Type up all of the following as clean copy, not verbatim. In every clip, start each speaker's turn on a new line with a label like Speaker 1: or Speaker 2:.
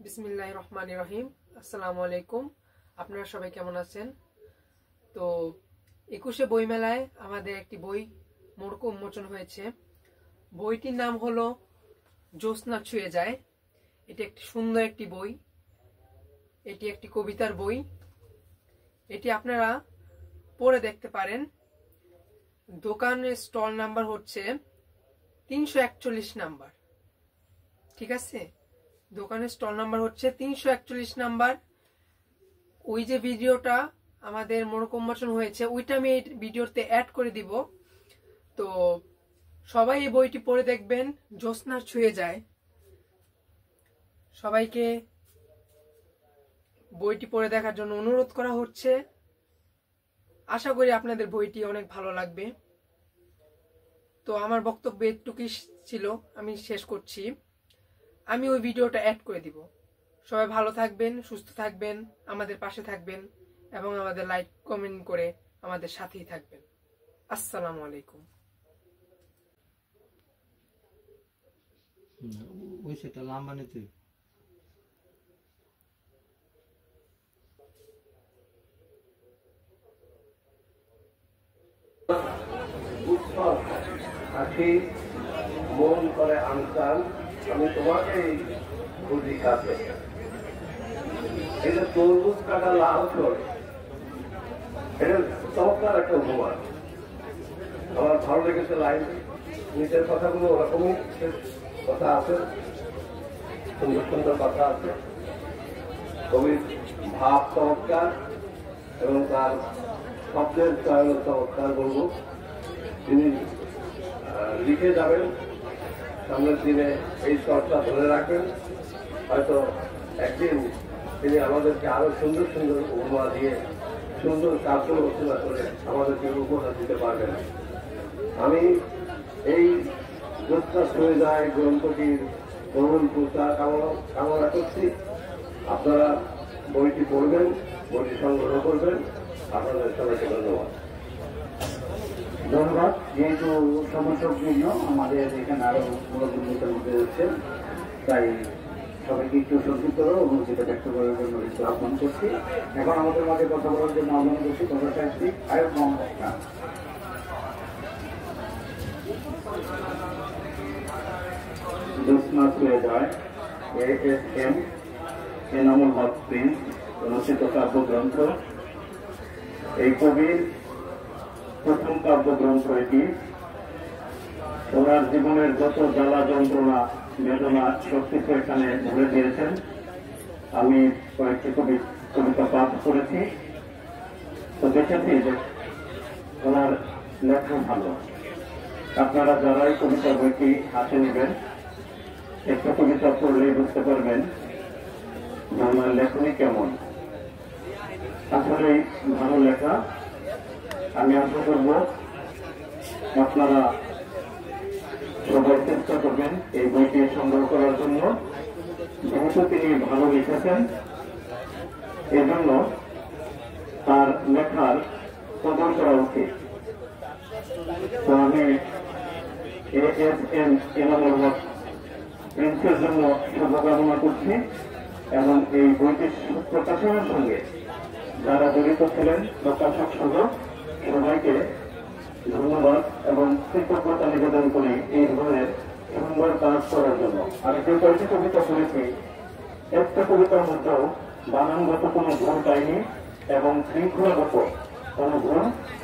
Speaker 1: বিসমিল্লাহির রহমানির রহিম। আসসালামু আলাইকুম। আপনারা সবাই কেমন আছেন? তো 21শে বইমেলায় আমাদের একটি বই মোড়ক উন্মোচন হয়েছে। বইটির নাম হলো জ্যোৎস্না ছুঁয়ে যায়। এটি একটি সুন্দর একটি বই। এটি একটি কবিতার বই। এটি আপনারা পড়ে দেখতে পারেন। দোকানের স্টল নাম্বার হচ্ছে 341 নাম্বার। ঠিক আছে, দোকানের স্টল নাম্বার হচ্ছে 341 নাম্বার। ওই যে ভিডিওটা আমাদের মোড়ক উন্মোচন হয়েছে ওইটা আমি এই ভিডিওতে অ্যাড করে দিব। তো সবাই এই বইটি পড়ে দেখবেন, জ্যোৎস্না ছুঁয়ে যায়। সবাইকে বইটি পড়ে দেখার জন্য অনুরোধ করা হচ্ছে। আশা করি আপনাদের বইটি অনেক ভালো লাগবে। তো আমার বক্তব্য এটুকুই ছিল, আমি শেষ করছি। আমি ওই ভিডিওটা অ্যাড করে দিব। সবাই ভালো থাকবেন, সুস্থ থাকবেন, আমাদের পাশে থাকবেন এবং আমাদের লাইক কমেন্ট করে আমাদের সাথেই থাকবেন। আসসালামু আলাইকুম।
Speaker 2: ওই সেটা লম্বা নিতে
Speaker 3: হাসি মন করে আনসান, আমি তোমাকেই খুঁজি কাছে। এটা তরমুজ কাটা লাল চল, এটা চমৎকার একটা উপমান। আমার ভালো লেগেছে লাইন, নিজের কথাগুলো ওরকমই কথা আছে, সুন্দর সুন্দর কথা আছে। কবির ভাব চমৎকার এবং তার শব্দের চয়ন চমৎকার বলবো। তিনি লিখে যাবেন, সামনের দিনে এই চর্চা ধরে রাখবেন। হয়তো একদিন তিনি আমাদেরকে আরো সুন্দর সুন্দর উপমা দিয়ে সুন্দর কাব্য রচনা করে আমাদেরকে উপহার দিতে পারবেন। আমি এই জ্যোৎস্না ছুঁয়ে যায় গ্রন্থটির বহুল প্রচার কামনা করছি। আপনারা বইটি পড়বেন, বইটি সংগ্রহ করবেন। আপনাদের সবাইকে ধন্যবাদ।
Speaker 4: ধন্যবাদ। যেহেতু সমস্যার জন্য আমাদের এখানে আরো মূল্যের মধ্যে রয়েছে, তাই সবাইকে একটু সংক্ষিপ্ত অনুমতিটা ব্যক্ত করার জন্য একটু আহ্বান করছি। এখন আমাদের মাঝে কথা বলার জন্য আহ্বান করছি কথা সাহিত্যিক আয়ুব মোহাম্মদ খান। জ্যোৎস্না ছুঁয়ে যায় ASM এনামুল হক প্রিন্স রচিত কাব্যগ্রন্থ। এই কবির প্রথম কাব্যগ্রন্থ এটি। ওনার জীবনের যত জ্বালা যন্ত্রণা বেদনা সবকিছু এখানে ভরে দিয়েছেন। আমি কয়েকটি কবিতা পাঠ করেছি, তো দেখেছি যে ওনার লেখা ভালো। আপনারা যারাই কবিতা বইটি হাতে নেবেন, একটা কবিতা পড়লেই বুঝতে পারবেন যে ওনার লেখনী কেমন। আসলেই ভালো লেখা। আমি আশা করব আপনারা সবাই চেষ্টা করবেন এই বইটি সংগ্রহ করার জন্য। যেহেতু তিনি ভালো লিখেছেন, এই জন্য তার লেখার কদর করা উচিত। তো আমি ASM এনামুল হক প্রিন্সের জন্য শুভকামনা করছি এবং এই বইটির প্রকাশনের সঙ্গে যারা জড়িত ছিলেন প্রকাশক সহ সবাইকে ধন্যবাদ এবং কৃতজ্ঞতা নিবেদন করি এই ধরনের সুন্দর কাজ করার জন্য। আর যে কয়েকটি কবিতা পড়েছি, একটা কবিতার মধ্যেও বানানগত কোনো ভুল পাইনি এবং শৃঙ্খলাগত কোনো ভুল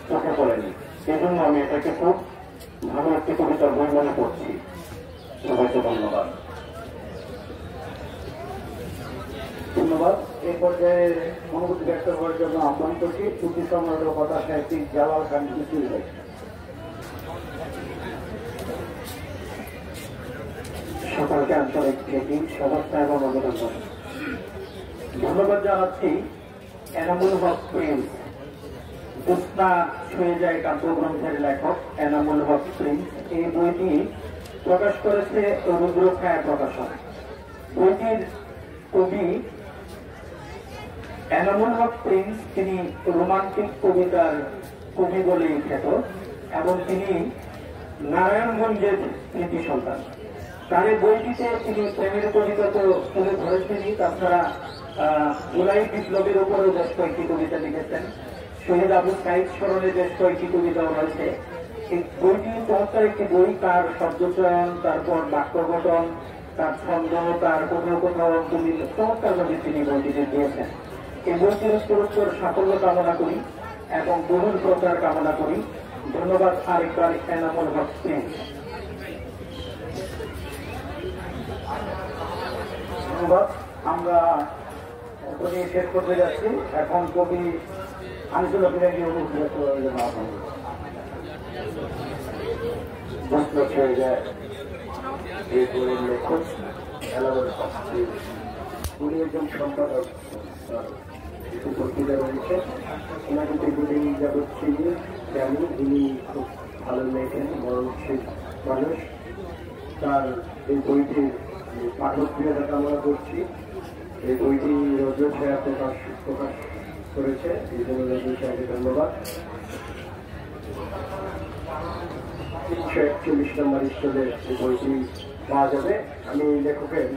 Speaker 4: চোখে পড়েনি। এই জন্য আমি এটাকে খুব ভালো একটি কবিতার বই মনে করছি। সবাইকে ধন্যবাদ। ধন্যবাদ। এই পর্যায়ে অনুভূতি ব্যক্ত করার জন্য আহ্বান করছি সুফি সম্রাট ও কথা সাহিত্যিক জালাল খান মিস্ত্রি ভাই। সকলকে আন্তরিক প্রীতি শুভেচ্ছা এবং অভিনন্দন। ধন্যবাদ জানাচ্ছি এনামুল হক প্রিন্স, জ্যোৎস্না ছুঁয়ে যায় কাব্যগ্রন্থের লেখক এনামুল হক প্রিন্স। এই বইটি প্রকাশ করেছে রুদ্রছায়া প্রকাশন। বইটির কবি এনামুল হক প্রিন্স, তিনি রোমান্টিক কবিতার কবি বলেই খ্যাত এবং তিনি নারায়ণগঞ্জের কৃতি সন্তান। তার এই বইটিতে তিনি প্রেমের কবিতা তো তুলে ধরেছেনই, তাছাড়া জুলাই বিপ্লবের উপরেও বেশ কয়েকটি কবিতা লিখেছেন। শহীদ আবু সাইদ স্মরণে বেশ কয়েকটি কবিতাও রয়েছে। এই বইটি চমৎকার একটি বই, তার শব্দচয়ন, তারপর বাক্য গঠন, তার ছন্দ, তার কোথাও কোথাও চমৎকার ভাবে তিনি বইটিতে দিয়েছেন। এই বইটির উত্তরোত্তর সাফল্য কামনা করি এবং বহুল প্রচার কামনা করি। ধন্যবাদ আরেকবার এনামুল হক প্রিন্স। ধন্যবাদ। আমরা কবি শেষ করতে যাচ্ছি। এখন কবি আনিসুল হকের হয়ে যায় এই বইয়ের লেখক এনামুল হক। উনি একজন সম্পাদক, কিছু পত্রিকা রয়েছে, ওনাকে বই যাবত চিনি জানি, উনি খুব ভালো লেখেন, মরণশীল মানুষ। তার এই বইটির পাঠকপ্রিয়তা কামনা করছি। এই বইটি রৌদ্র ছায়া প্রকাশ করেছে, এই জন্য রৌদ্র ছায়াকে ধন্যবাদ। 341 নম্বর স্টলে এই বইটি পাওয়া যাবে। আমি লেখকের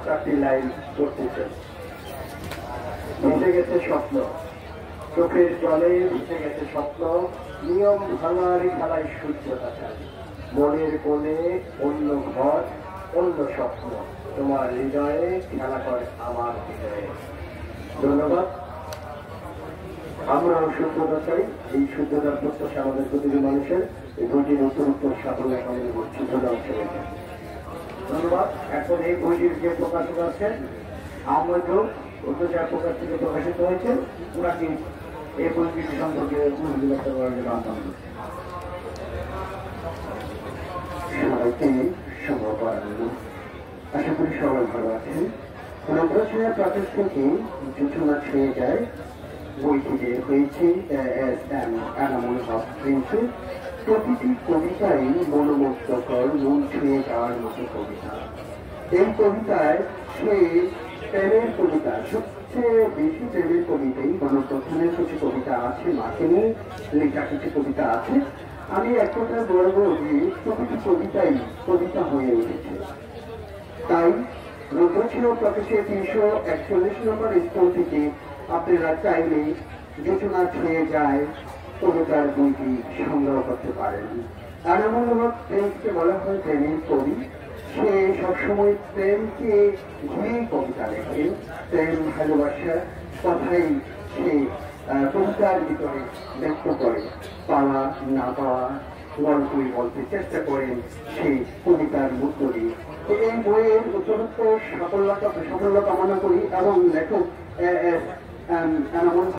Speaker 4: 4টি লাইন পড়তে চাই। ভেসে গেছে স্বপ্ন, চোখের জলে ভেসে গেছে স্বপ্ন, নিয়ম ভাঙার খেলায় সূর্য দেখা, মনের কোণে অন্য ঘর, অন্য স্বপ্ন, তোমার হৃদয়ে খেলা করে আমার হৃদয়ে। ধন্যবাদ। আমরাও শুদ্ধতা চাই, এই শুদ্ধতার প্রত্যাশা আমাদের প্রতিটি মানুষের। এই বইটির উত্তর সাফল্য কামনা করছি। ধন্যবাদ। এখন এই বইটির যে প্রকাশক আছেন আহমদ উত্তরচার প্রকাশ থেকে প্রকাশিত হয়েছে, ওনাকে এই বইটি সম্পর্কে ব্যক্ত করার জন্য আহ্বান করছি। সবাইকে শুভকামনা। আশা করি সবাই ভালো আছেন। রৌদ্রছায়া প্রকাশ থেকে যোজনা ছুঁয়ে যায় বইটি যে হয়েছে এনামুল হক প্রিন্সের। প্রতিটি কবিতাই মনোমুগ্ধকর, মন ছুঁয়ে যাওয়ার মতো কবিতা। এই কবিতায় সে প্রেমের কবিতা, সবচেয়ে বেশি প্রেমের কবিতাই গণপ্রধানের কিছু কবিতা আছে, মাকে নিয়ে লেখা কিছু কবিতা আছে। আমি এক কথা বলবো যে প্রতিটি কবিতাই কবিতা হয়ে উঠেছে। তাই রৌদ্রছায়া প্রকাশে 341 নম্বর স্কুল থেকে আপনারা চাইলে যোজনা ছুঁয়ে যায় কবিতার বইটি সংগ্রহ করতে পারেন। এনামুল হক প্রেমকে বলা হয় প্রেমের কবি। সে সবসময় প্রেমকে ঘিরেই কবিতা লেখেন, প্রেম ভালোবাসার কথাই সে কবিতার ভিতরে ব্যক্ত করে। পাওয়া না পাওয়া গল্পই বলতে চেষ্টা করেন সেই কবিতার মধ্য দিয়ে। এই বইয়ের উত্তরোত্তর সাফল্য কামনা করি এবং লেখক এনামুল